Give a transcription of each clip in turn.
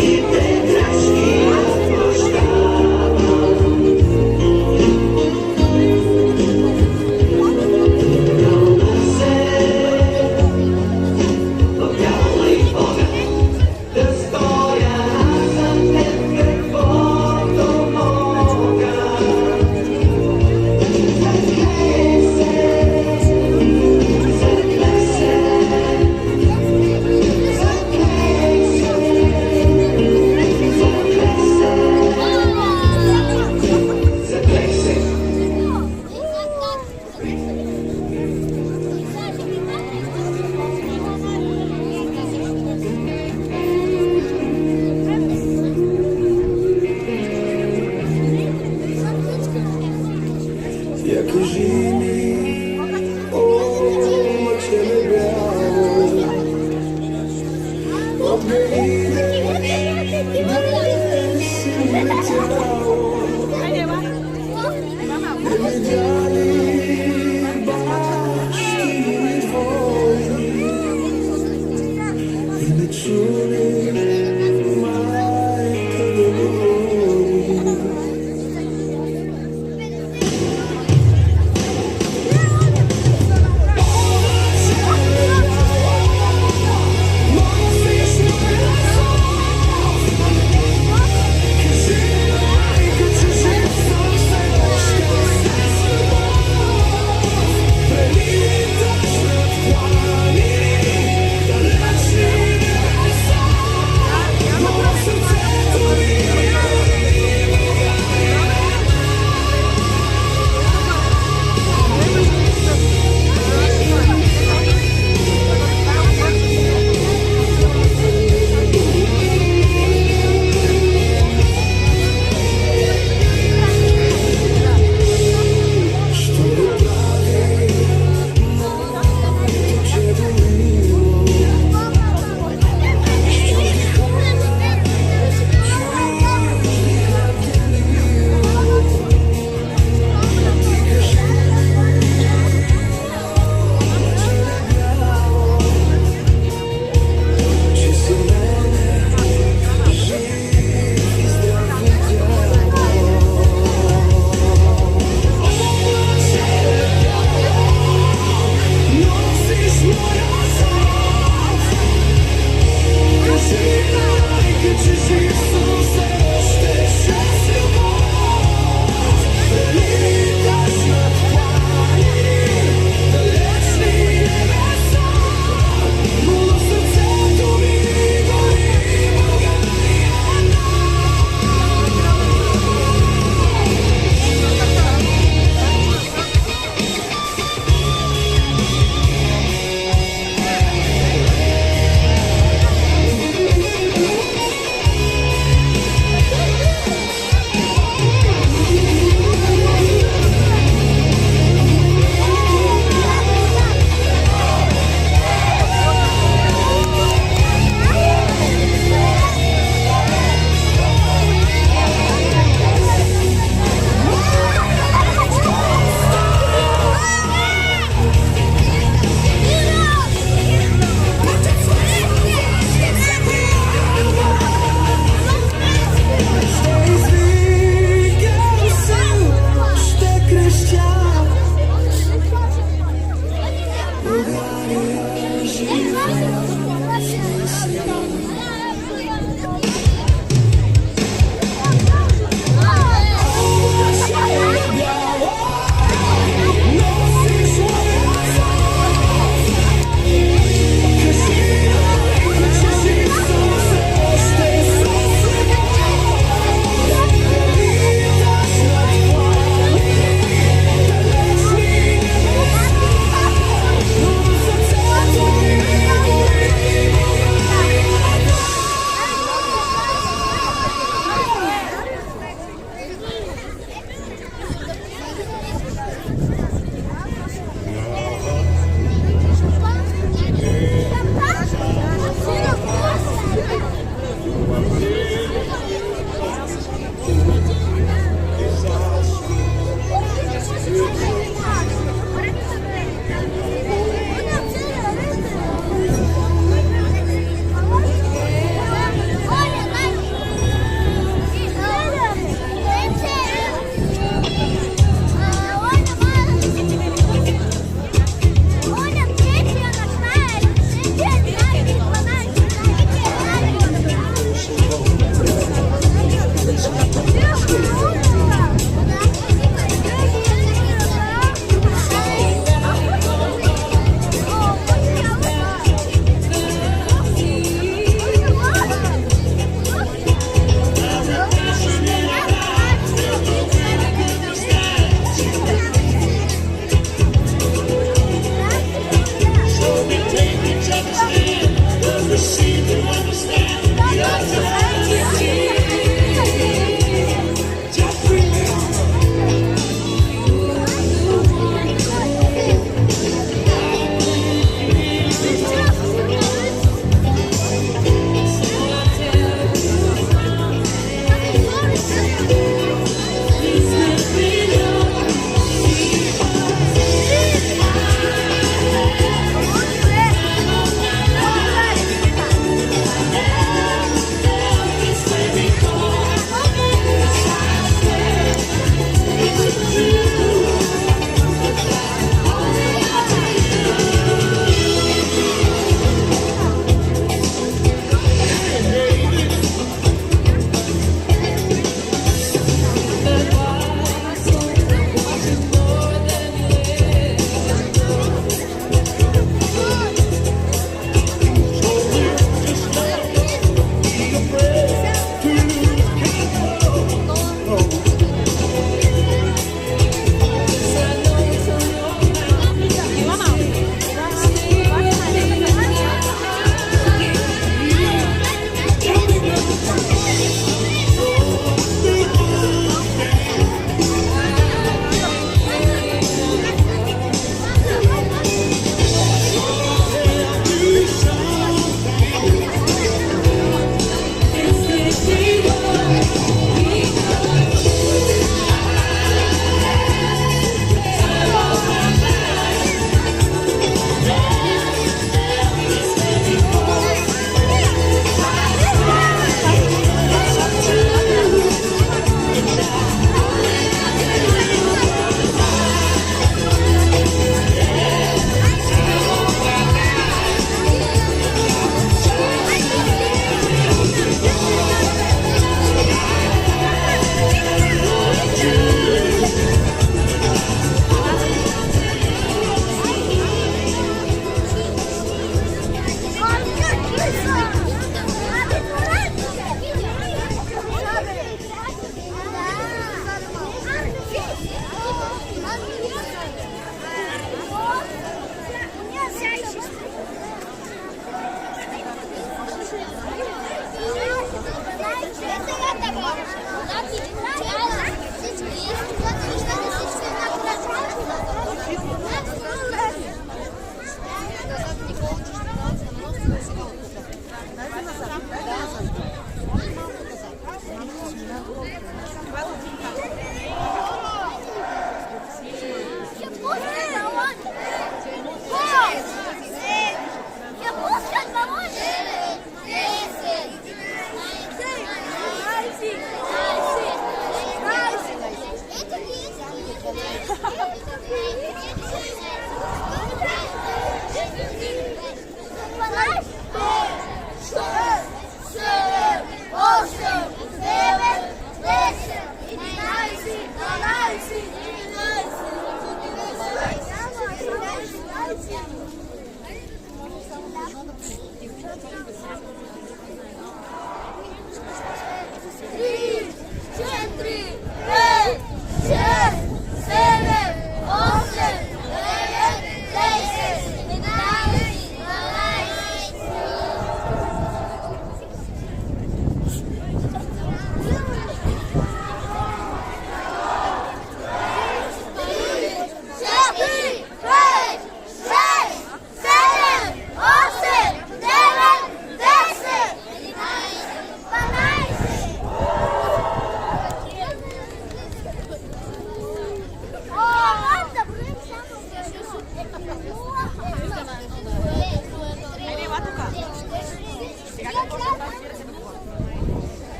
Keep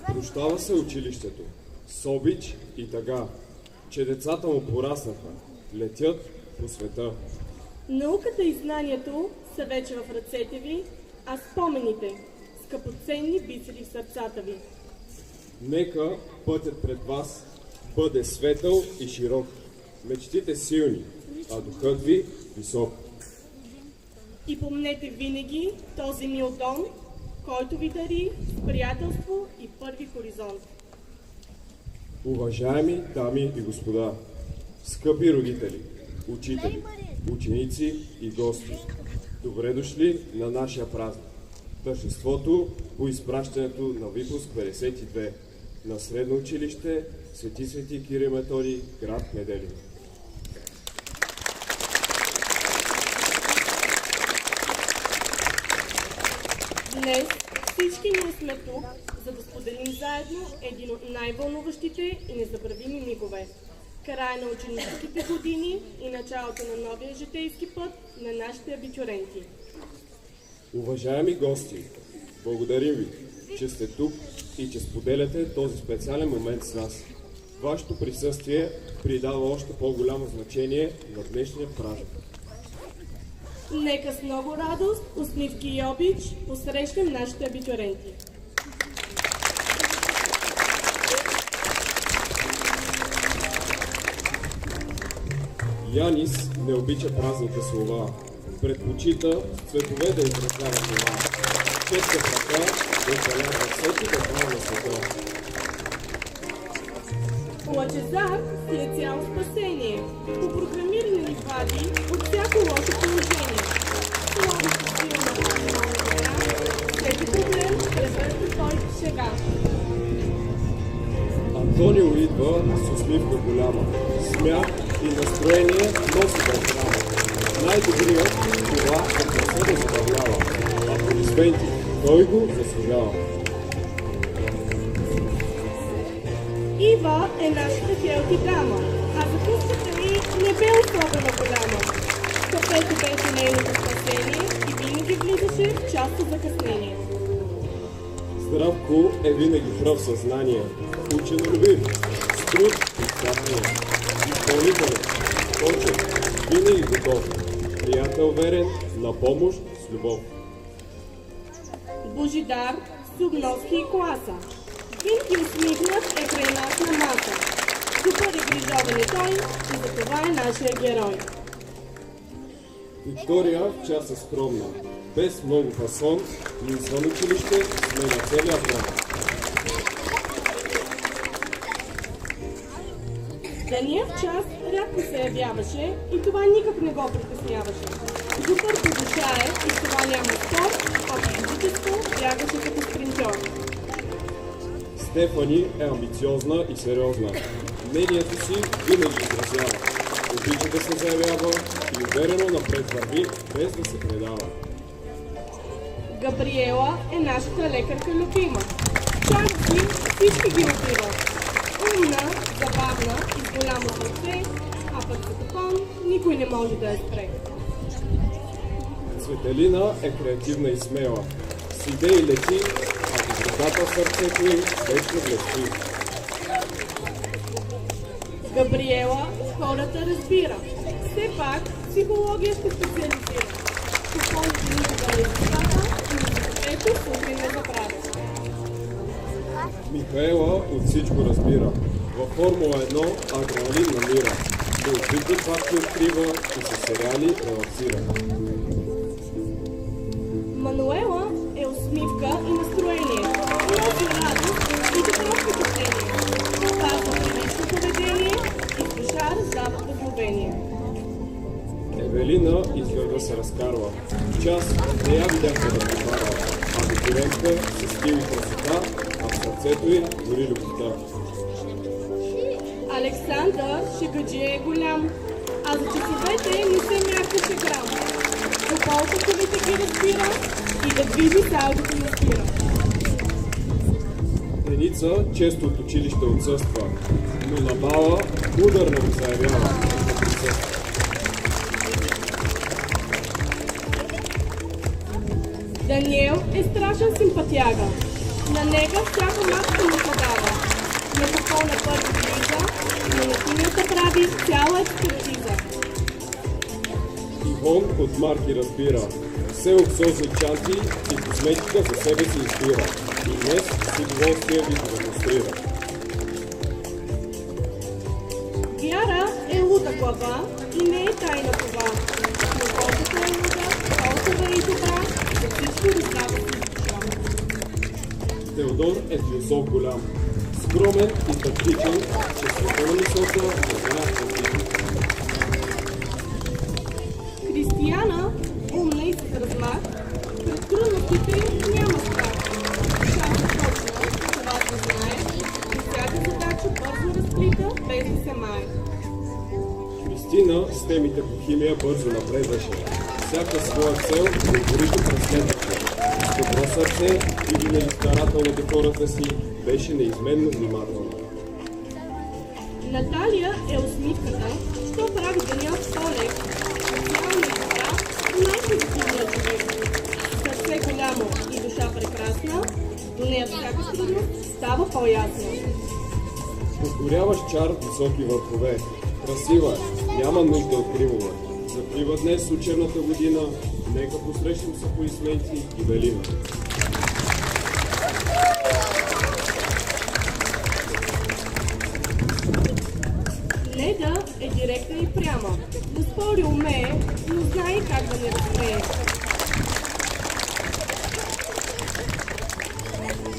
Прощава се училището с обич и тъга, че децата му пораснаха, летят по света. Науката и знанието са вече в ръцете ви, а спомените – скъпоценни бисери в сърцата ви. Нека пътят пред вас бъде светъл и широк, мечтите силни, а духът ви висок. И помнете винаги този мил дом, който ви дари приятелство и първи хоризонт. Уважаеми дами и господа, скъпи родители, учители, ученици и гости, добре дошли на нашия празник. Тържеството по изпращането на Випуск 52 на Средно училище Свети Кирил и Методий, град Неделино. Днес всички ние сме тук, за да споделим заедно един от най-вълнуващите и незабравими мигове. Края на ученическите години и началото на новия житейски път на нашите абитюренти. Уважаеми гости, благодарим ви, че сте тук и че споделяте този специален момент с нас. Вашето присъствие придава още по-голямо значение на днешния празник. Нека с много радост, усмивки и обич посрещнем нашите абитюренти. Янис не обича празните слова, предпочита с цветове да изразява това. Честа крака да отбелязва всеки дебал на света. Лъчезар след цяло спасение, по програмиране ни вади от всяко лошо положение. Словото сила на ваша всеки проблем превършва той в шега. Антонио идва с усмивка голяма, смях и настроение носи да здраве. Най-добрият това е да се забавлява. Аплодисменти, той го заслужава. Ива е нашата хелти дама, а закуската ѝ не бе особено голяма. Кафето беше нейното спасение и винаги влизаше в часто закъснение. Здравко е винаги пръв съзнание, ученолюбив, с труд и старание, изпълнителен, точен, винаги готов, приятел верен, на помощ с любов. Божидар, Субновски и Класа. Винки усмихнат е край нас на маса. Супер е грижовен е той и за това е нашия герой. Виктория в час е скромна, без много фасон, но извън училище сме на целия фронт. Деня в час рядко се явяваше и това никак не го притесняваше. Супер по душа е и с това няма спор, а физическо бягаше като спринтьор. Стефани е амбициозна и сериозна. Мнението си винаги изразява. Обича да се заявява и уверено напред върви, без да се предава. Габриела е нашата лекарка любима. Чак си всички ги отива. Умна, забавна и с голямо сърце, а пък като кон никой не може да я спре. Цветелина е креативна и смела. С идеи лети, а добротата в сърцето й вечно блести. Габриела хората разбира. Все пак психология ще специализира. Купоните никога не децата и ето сутрин не забравя. Михаела от всичко разбира. Във Формула 1 адреналин намира. Необидни факти открива и със сериали релаксира. Мануела е усмивка и настроение. Носи радост и добро впечатление. Показва прилично поведение и с душа раздава вдъхновение. Евелина изведнъж се разкарва. В час не я видяхте да прекарва. Абитурентка с стил и красота, а в сърцето й гори любовта. Александър шегаджия е голям, а а за часовете не се мяркаше грам. До полковете ги разбира и да движи салдото не спира. Деница често от училище отсъства, но на бала ударно му заявява да присъства. Даниел е страшен симпатяга. На него всяка мачка му подава. Не попълна първо влиза, но на синята прави цяла експертиза. Ивон от марки разбира, все луксозни чанти и косметика за себе си избира. И днес с удоволствие ви го демонстрира. Вяра е луда глава и не е тайна това. Но колкото е луда, толкова е и добра, за всичко раздава си душа. Теодор е философ голям, скромен и тактичен, че света на мисълта не знае различен. Християна, умна и с размах, пред трудностите няма страх. Шафа точно, това се знае, и всяка задача бързо разплита, без да се мае. Христина с темите по химия бързо напредваше. Всяка своя цел упорито преследваше. С добро сърце и винаги старателно до хората си беше неизменно внимателна. Наталия е усмивката, що прави деня по-лек. Социална и добра, най-позитивният човек. Сърце голямо и душа прекрасна, до нея всяка трудност става по-ясна. Подгоряваш чар високи върхове. Красива е, няма нужда от кривове. Заплива днес учебната година, нека посрещнем с аплодисменти и Велина. Неда е директна и пряма. Да спори умее, но знае как да не разсмее.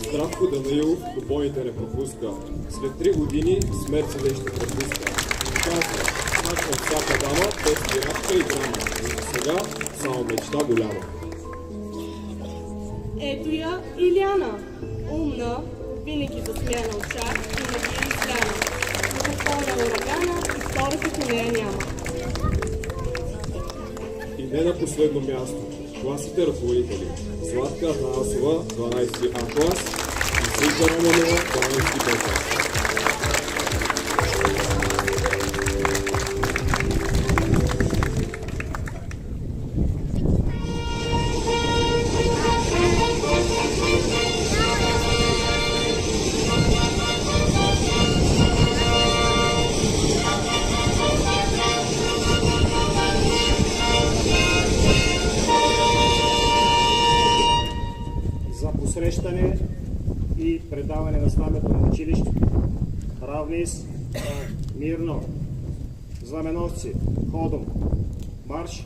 Здравко Данаилов побоите не пропуска. След 3 години смърт се ще пропуска. Казва, значва всяка дама, без пиратка и драма. Но сега само мечта голяма. Ето я Иляна. Умна, винаги засмяна от шар и надия изляна. Но попълна урагана и втора като нея няма. И не на последно място. Класите ръководители. Златка Атанасова, 12 А клас, и Синка Романова, 12 Б клас. Посрещане и предаване на знамето на училище. Равнис, мирно. Знаменосци, ходом. Марш.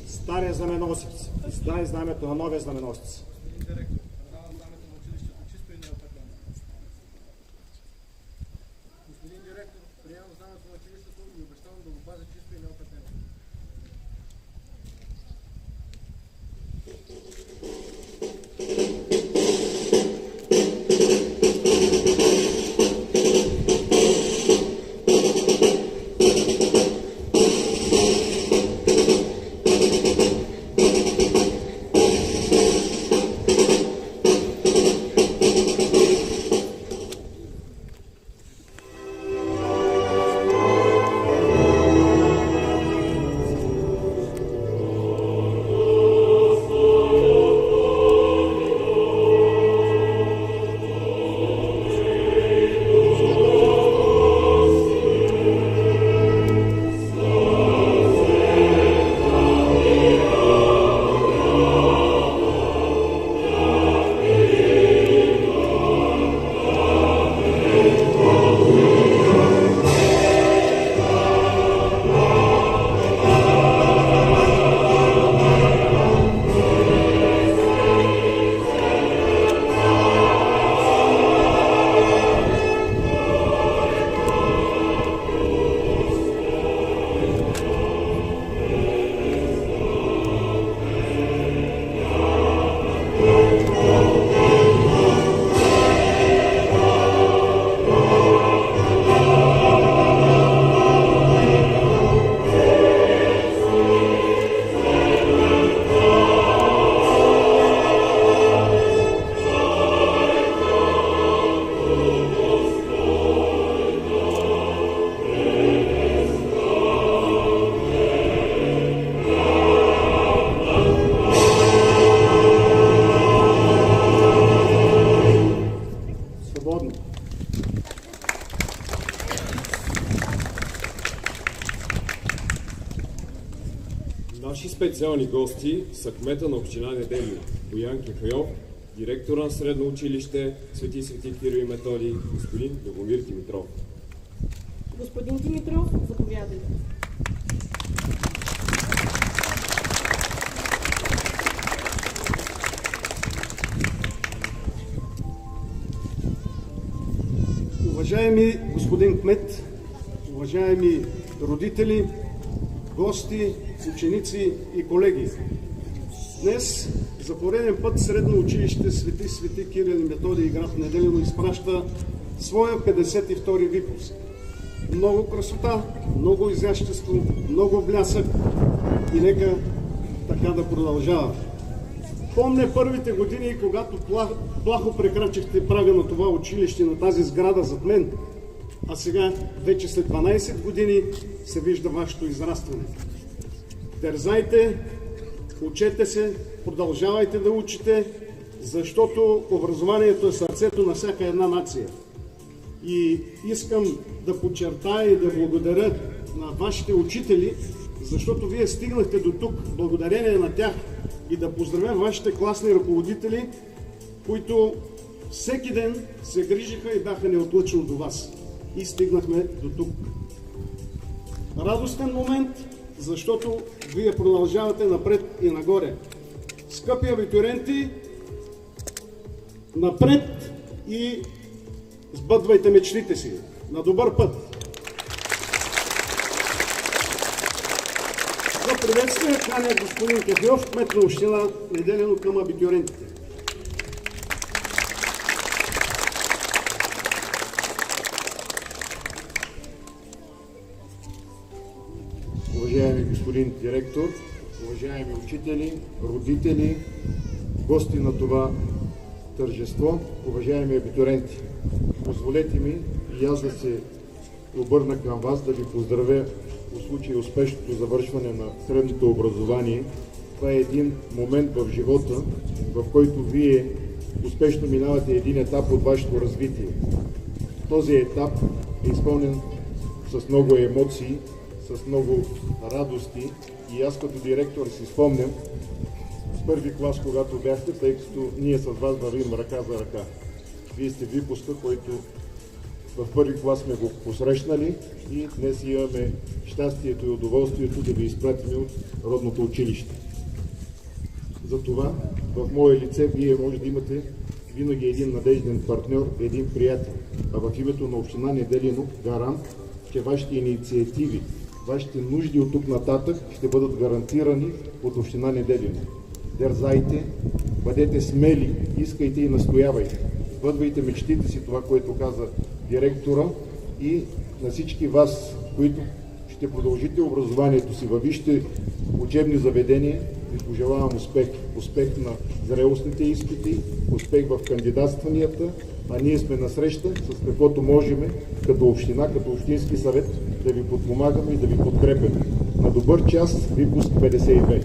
Стария знаменосец, издай знамето на новия знаменосец. Господин директор, приемам знамето на училището и обещавам да го пазя чисто и неопетено. специални гости са кмета на община Неделино Боян Кефайов, директора на средно училище Свети Кирил и Методий, господин Любомир Димитров. Господин Димитров, заповядайте. Уважаеми господин кмет, уважаеми родители, гости, ученици и колеги! Днес за пореден път Средно училище Свети Кирил и Методий, град Неделино, изпраща своя 52-и випуск. Много красота, много изящество, много блясък и нека така да продължава. Помня първите години, когато плахо прекрачихте прага на това училище, на тази сграда зад мен, а сега, вече след 12 години, се вижда вашето израстване. Дързайте, учете се, продължавайте да учите, защото образованието е сърцето на всяка една нация. И искам да подчертая и да благодаря на вашите учители, защото вие стигнахте до тук благодарение на тях, и да поздравя вашите класни ръководители, които всеки ден се грижиха и бяха неотлъчно до вас. И стигнахме до тук. Радостен момент, защото вие продължавате напред и нагоре. Скъпи абитуриенти, напред и сбъдвайте мечтите си. На добър път! За приветствие каня господин Кефайов, кмет на община Неделино, към абитуриентите. Уважаеми господин директор, уважаеми учители, родители, гости на това тържество, уважаеми абитуриенти, позволете ми и аз да се обърна към вас, да ви поздравя по случай успешното завършване на средното образование. Това е един момент в живота, в който вие успешно минавате един етап от вашето развитие. Този етап е изпълнен с много емоции, с много радости и аз като директор си спомням в първи клас, когато бяхте, тъй като ние с вас вървим ръка за ръка. Вие сте випуска, който в първи клас сме го посрещнали и днес имаме щастието и удоволствието да ви изпратим от родното училище. Затова в мое лице вие може да имате винаги един надежден партньор, един приятел, а в името на община Неделино гарант, че вашите инициативи, вашите нужди от тук нататък ще бъдат гарантирани от община Неделино. Дързайте, бъдете смели, искайте и настоявайте. Бъдвайте мечтите си, това, което каза директора, и на всички вас, които ще продължите образованието си във висшите учебни заведения, ви пожелавам успех. Успех на зрелостните изпити, успех в кандидатстванията, а ние сме насреща с каквото можем като община, като общински съвет да ви подпомагаме и да ви подкрепяме. На добър час, випуск 52.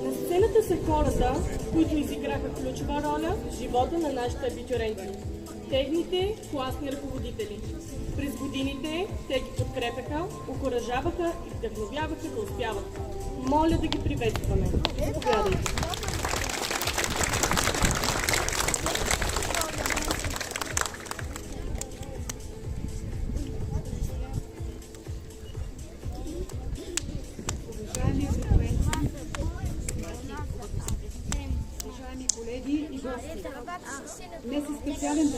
На сцената са хората, които изиграха ключова роля в живота на нашите абитюренти. Техните класни ръководители. През годините те ги подкрепяха, окуражаваха и вдъхновяваха да успяват. Моля да ги приветстваме. Заповядайте. Уважаеми абитуриенти, уважаеми колеги и гости, днес е специален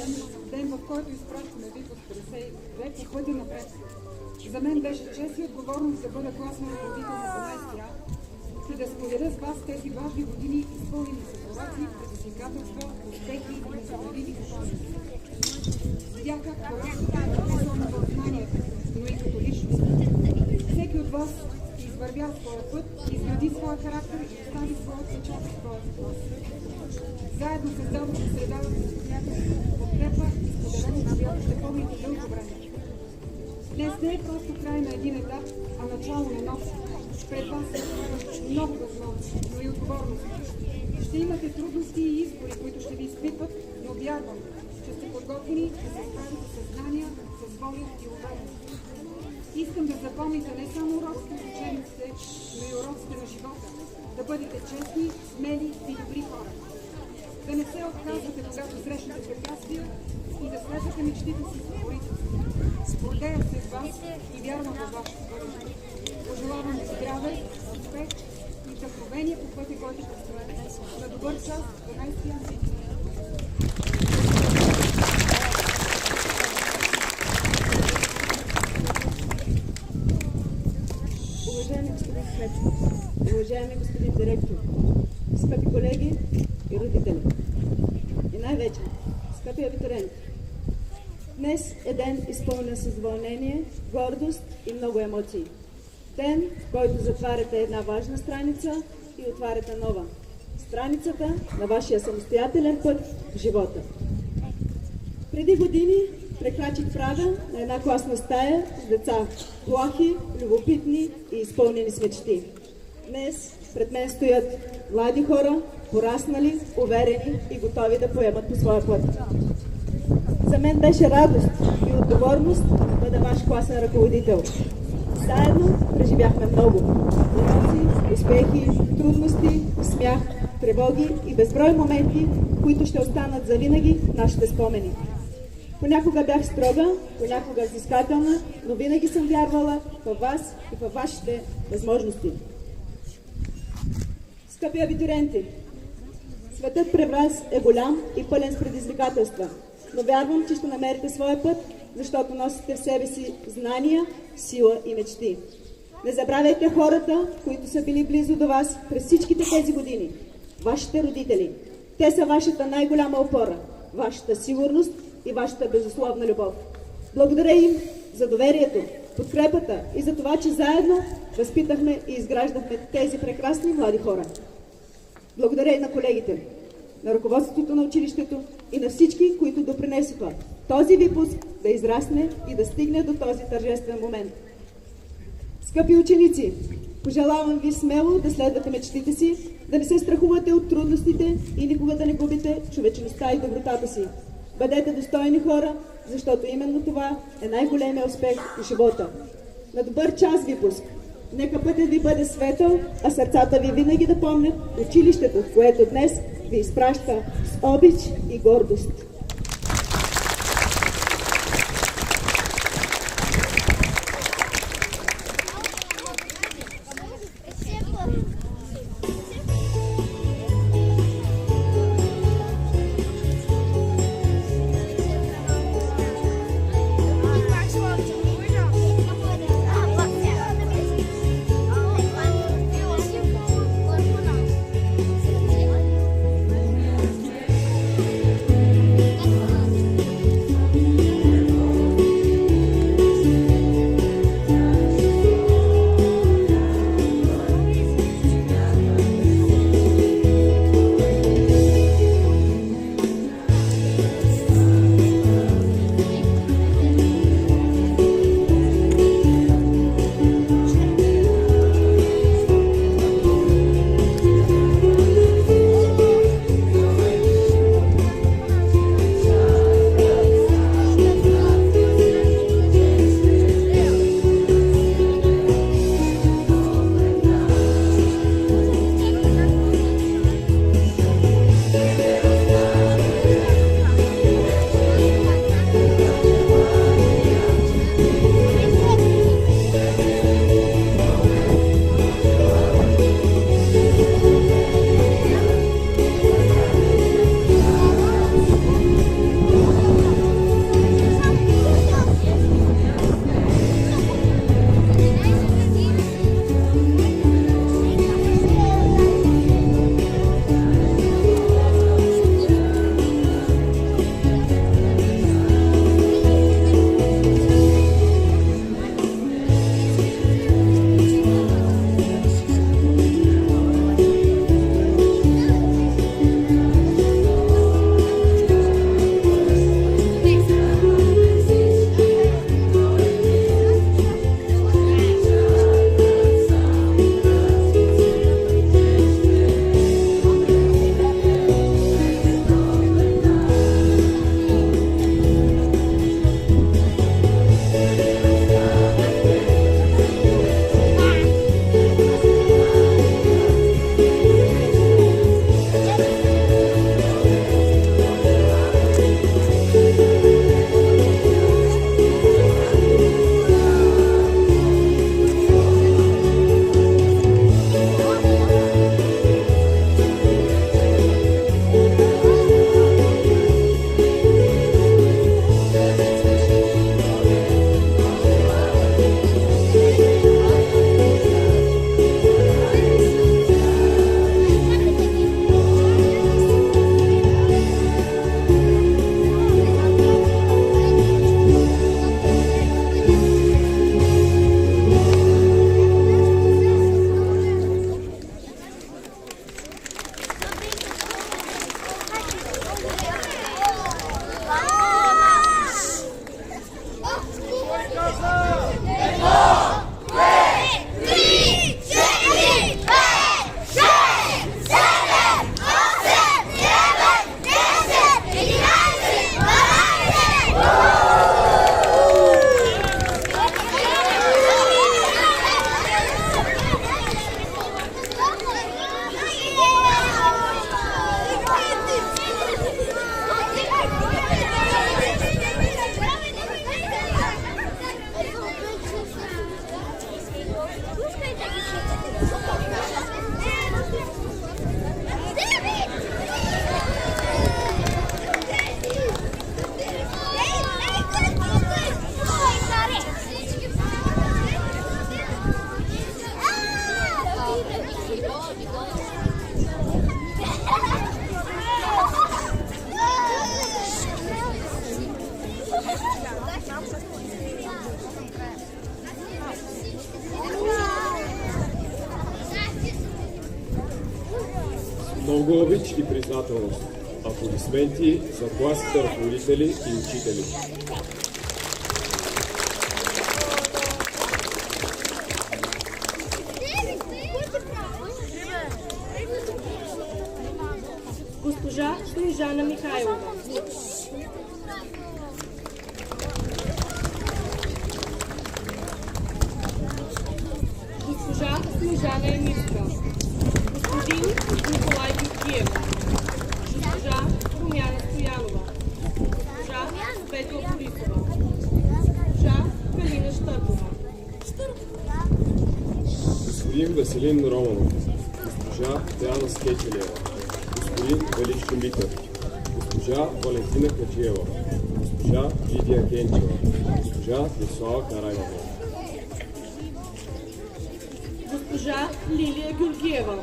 ден, в който изпращаме Випуск 52 по пътя напред. За мен беше чест и отговорност да бъда класна ръководител на 12-я и да споделя с вас тези важни години, изпълнени с уроци, предизвикателства, успехи и незабравими спомени. Видях как пораствате не само в знанието, но и като личност. Всеки от вас извървя своя път, изгради своя характер и остави своя отпечатък в този клас. Заедно създадохте среда за приятелство, подкрепа и споделено, която ще помните дълго време. Днес не е просто край на един етап, а начало на нов. Пред вас е много възможности, но и отговорности. Ще имате трудности и избори, които ще ви изпитват, но вярвам, че сте подготвени да се справите с знания, с воля и увереност. Искам да запомните не само уроците в учебниците, но и уроците на живота. Да бъдете честни, смели и добри хора. Да не се отказвате, когато срещнете препятствия и да следвате мечтите си с упорито. Гордея се с вас и вярвам във вашето бъдеще. Пожелавам ви здраве, успех и вдъхновение по пътя, който предстои. На добър час, 12 януари. Уважаеми господин Кмет, уважаеми господин директор, скъпи колеги и родители, и най-вече, скъпи абитуриенти, днес е ден изпълнен с вълнение, гордост и много емоции. Ден, в който затваряте една важна страница и отваряте нова. Страницата на вашия самостоятелен път в живота. Преди години прекрачих прага на една класна стая с деца, плахи, любопитни и изпълнени с мечти. Днес пред мен стоят млади хора, пораснали, уверени и готови да поемат по своя път. За мен беше радост и отговорност да бъда ваш класен ръководител. Заедно преживяхме много емоции, успехи, трудности, смях, тревоги и безброй моменти, които ще останат завинаги в нашите спомени. Понякога бях строга, понякога взискателна, но винаги съм вярвала във вас и във вашите възможности. Скъпи абитуриенти, светът пред вас е голям и пълен с предизвикателства, но вярвам, че ще намерите своя път, защото носите в себе си знания, сила и мечти. Не забравяйте хората, които са били близо до вас през всичките тези години. Вашите родители. Те са вашата най-голяма опора, вашата сигурност и вашата безусловна любов. Благодаря им за доверието, подкрепата и за това, че заедно възпитахме и изграждахме тези прекрасни млади хора. Благодаря и на колегите, на ръководството на училището и на всички, които допринесоха този випуск да израсне и да стигне до този тържествен момент. Скъпи ученици, пожелавам ви смело да следвате мечтите си, да не се страхувате от трудностите и никога да не губите човечността и добротата си. Бъдете достойни хора, защото именно това е най-големият успех в живота. На добър час випуск! Нека пътят ви бъде светъл, а сърцата ви винаги да помнят училището, което днес ви изпраща с обич и гордост. Много обич и признателност. Аплодисменти за класните ръководители и учители. Госпожа Снежана Михайлова. Госпожа Снежана Емирска. Господин Николай Георгиев. Госпожа Румяна Стоянова. Госпожа Светла Борисова. Госпожа Галина Щъркова. Господин Веселин Романов. Госпожа Диана Скечелева. Господин Величко Митев. Госпожа Валентина Каджиева. Госпожа Лидия Генчева. Госпожа Десслава Карайманова. Госпожа Лилия Георгиева.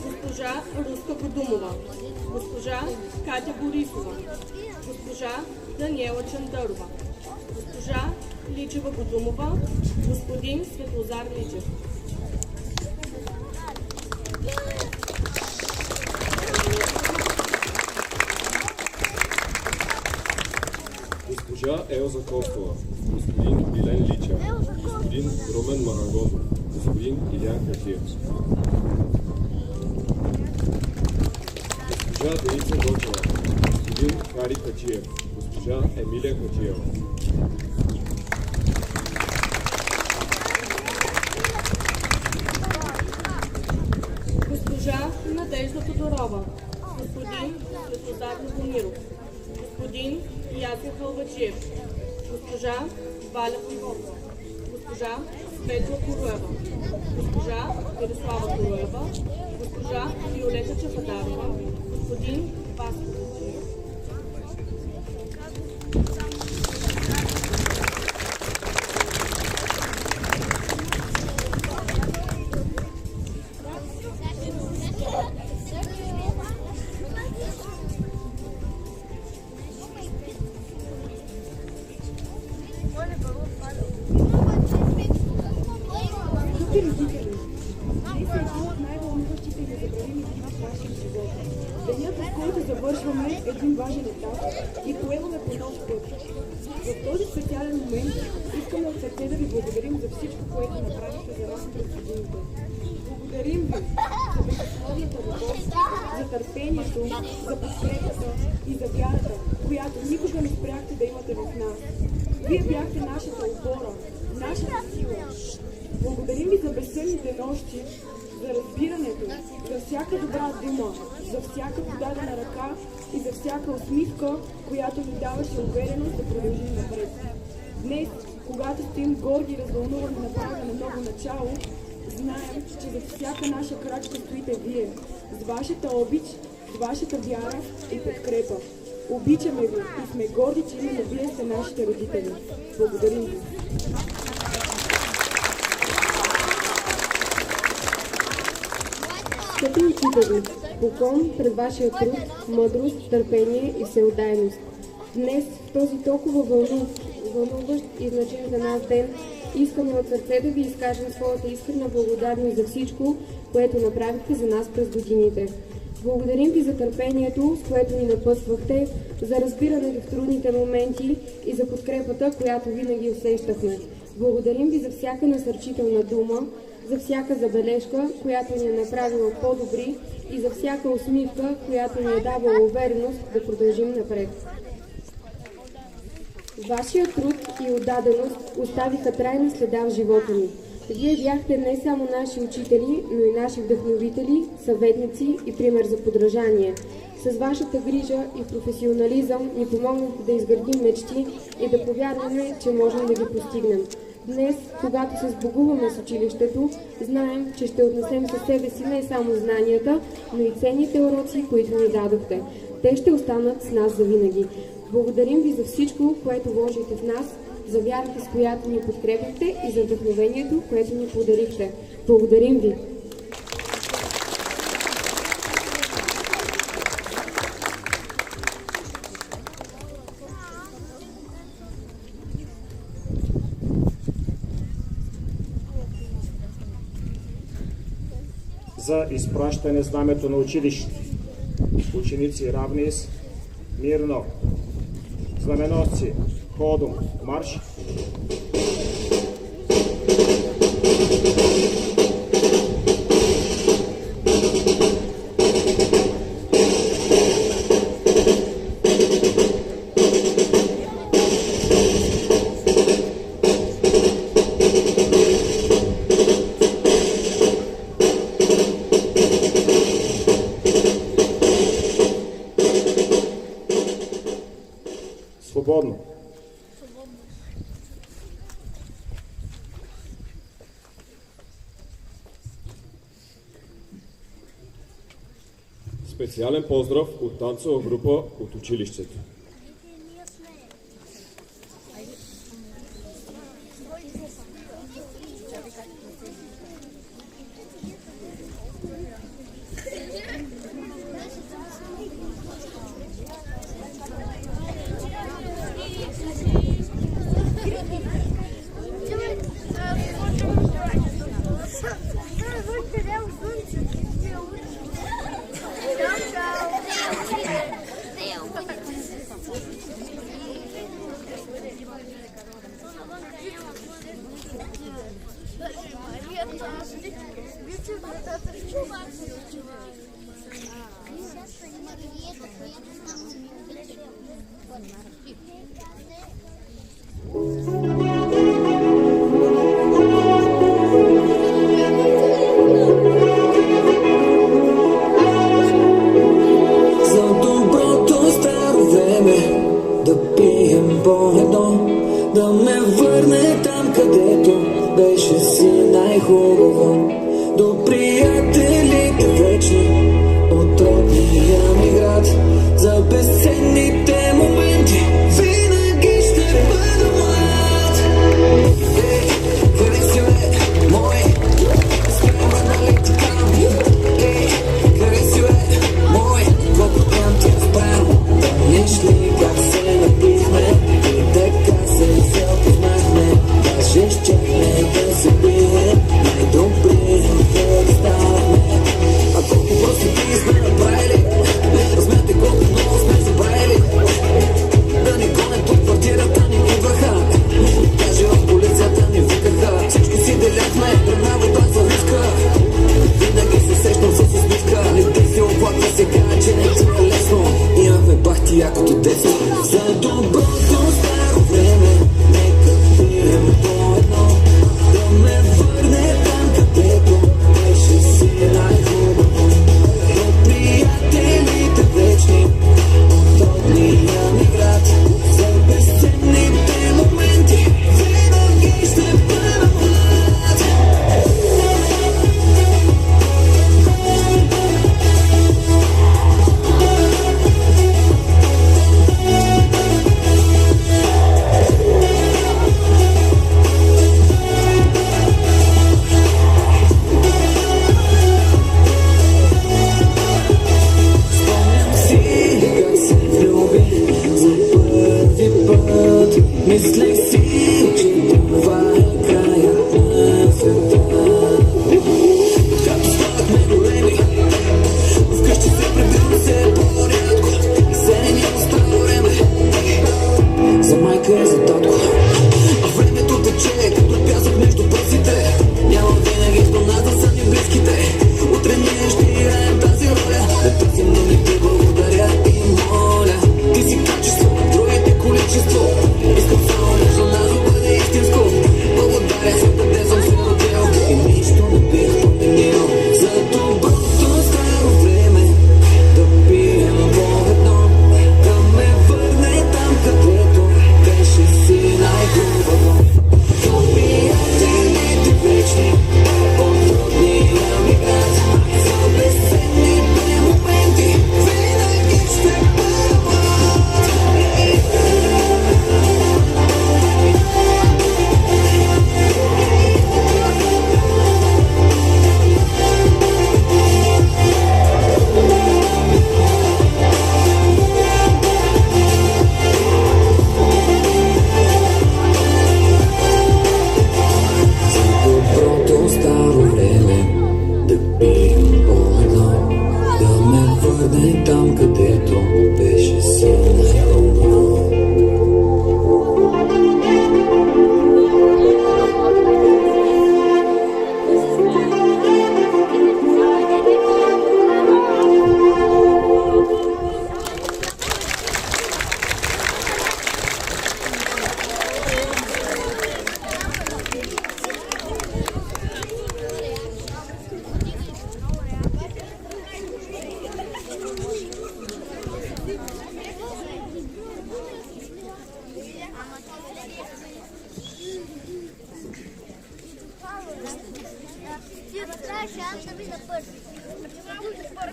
Госпожа Руска Годумова. Госпожа Катя Борисова. Госпожа Даниела Чандърова. Госпожа Личева Годумова. Господин Светлозар Личев. Госпожа Елза Костова. Господин Билен Личев. Господин Румен Марагозов. Господин Илиян Каджиев. Госпожа Деница Гочева. Господин Хари Каджиев. Госпожа Емилия Каджиева. Госпожа Надежда Тодорова. Господин Светозар Любомиров. Господин Ясен Халвачиев. Госпожа Валя Пивотова. Госпожа Светла Коруева. Госпожа Мирослава Коруева. Госпожа Виолета Чафадарова. Господин Васко Каджиев. Скъпи родители, днес е един от най-вълнуващите и незабравими дни в нашия живот. Денят, с който завършваме един важен етап и поемаме по нов път. В този специален момент искаме от сърце да ви благодарим за всичко, което направихте за нас през годините. Благодарим ви за безусловната любов, за търпението, за подкрепата и за вярата, която никога не спряхте да имате в нас. Вие бяхте нашата опора, нашата сила. Благодарим ви за безсънните нощи, за разбирането, за всяка добра дума, за всяка подадена ръка и за всяка усмивка, която ни даваше увереност да продължим напред. Днес, когато стоим горди и развълнувани на прага на ново начало, знаем, че за всяка наша крачка стоите вие, с вашата обич, с вашата вяра и подкрепа. Обичаме ви и сме горди, че именно вие сте нашите родители. Благодарим ви! Скъпи учители, поклон пред вашия труд, мъдрост, търпение и всеотдайност. Днес, в този толкова вълнуващ и значим за нас ден, искаме от сърце да ви изкажем своята искрена благодарност за всичко, което направихте за нас през годините. Благодарим ви за търпението, с което ни напътствахте, за разбирането в трудните моменти и за подкрепата, която винаги усещахме. Благодарим ви за всяка насърчителна дума, за всяка забележка, която ни е направила по-добри и за всяка усмивка, която ни е давала увереност да продължим напред. Вашият труд и отдаденост оставиха трайна следа в живота ни. Вие бяхте не само наши учители, но и наши вдъхновители, съветници и пример за подражание. С вашата грижа и професионализъм ни помогнахте да изградим мечти и да повярваме, че можем да ги постигнем. Днес, когато се сбогуваме с училището, знаем, че ще отнесем със себе си не само знанията, но и ценните уроци, които ни дадохте. Те ще останат с нас завинаги. Благодарим ви за всичко, което вложите в нас, за вярата, с която ни подкрепяхте и за вдъхновението, което ни подарихте. Благодарим ви! за изпращане знамето на училище. Ученици равнис, мирно. Знаменосци, ходом, марш. Свободно. Специален поздрав от танцова група от училището. Да ме върне там, където беше си най-хубаво. До приятелите вечни от родния ми град. За безценните моменти винаги ще бъда млад. Ей, къде си бе, мой? Спрема нали така? Ей, къде си бе, мой? Колко прям ти спрям. Помниш ли как се напихме и така се запознахме? Даже щяхме да се бием, най-добри да станахме. А колко просто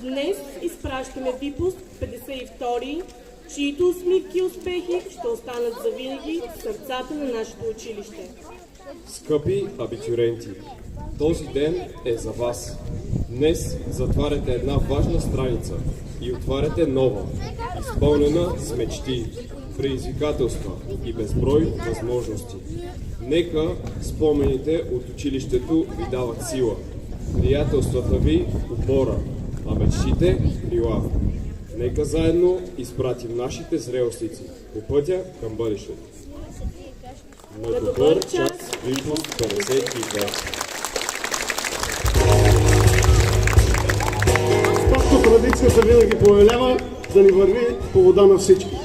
Днес изпращаме випуск 52, чието усмивки и успехи ще останат завинаги в сърцата на нашето училище. Скъпи абитюренти, този ден е за вас. Днес затваряте една важна страница и отваряте нова, изпълнена с мечти, предизвикателства и безброй възможности. Нека спомените от училището ви дават сила, приятелствата ви опора, а мечтите крила. Нека заедно изпратим нашите зрелостници по пътя към бъдещето. На добър час, випуск 52. Както традицията винаги повелява, да ни върви по вода на всички.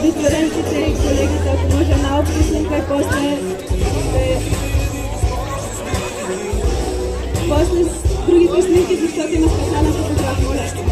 Абитуриентите и колегите, ако може една обща снимка и после с другите снимки, защото има специален фотограф, моля.